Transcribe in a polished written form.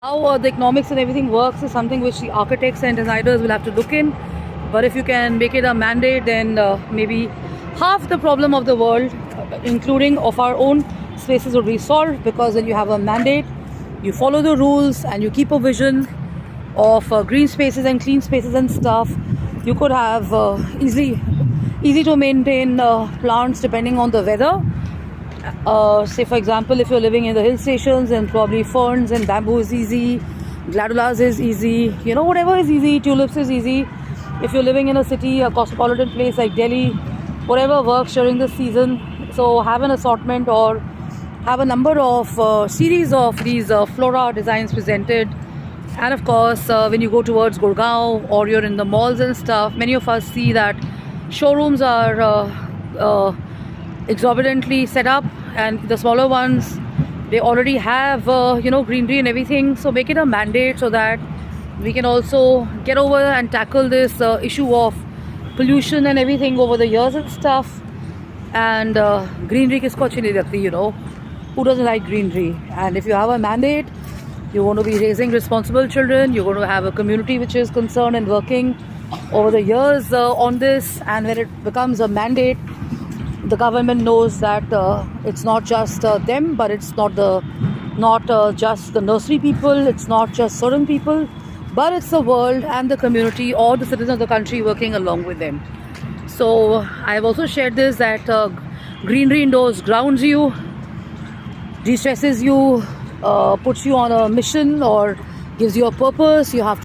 How the economics and everything works is something which the architects and designers will have to look in. But if you can make it a mandate, then maybe half the problem of the world, including of our own spaces, would be solved. Because when you have a mandate, you follow the rules and you keep a vision of green spaces and clean spaces and stuff. You could have easy to maintain plants depending on the weather. Say for example, if you're living in the hill stations, then probably ferns and bamboo is easy, gladulas is easy, whatever is easy, tulips is easy. If you're living in a city, a cosmopolitan place like Delhi, whatever works during the season. So have an assortment or have a number of series of these flora designs presented. And of course, when you go towards Gurgaon or you're in the malls and stuff, many of us see that showrooms are exorbitantly set up, and the smaller ones, they already have greenery and everything. So make it a mandate so that we can also get over and tackle this issue of pollution and everything over the years and stuff. And greenery kisko achhi nahi lagti, who doesn't like greenery? And if you have a mandate, you're going to be raising responsible children, you're going to have a community which is concerned and working over the years on this. And when it becomes a mandate, the government knows that it's not just them, but it's not just the nursery people, it's not just certain people, but it's the world and the community or the citizens of the country working along with them. So I've also shared this, that greenery indoors grounds you, de-stresses you, puts you on a mission or gives you a purpose. You have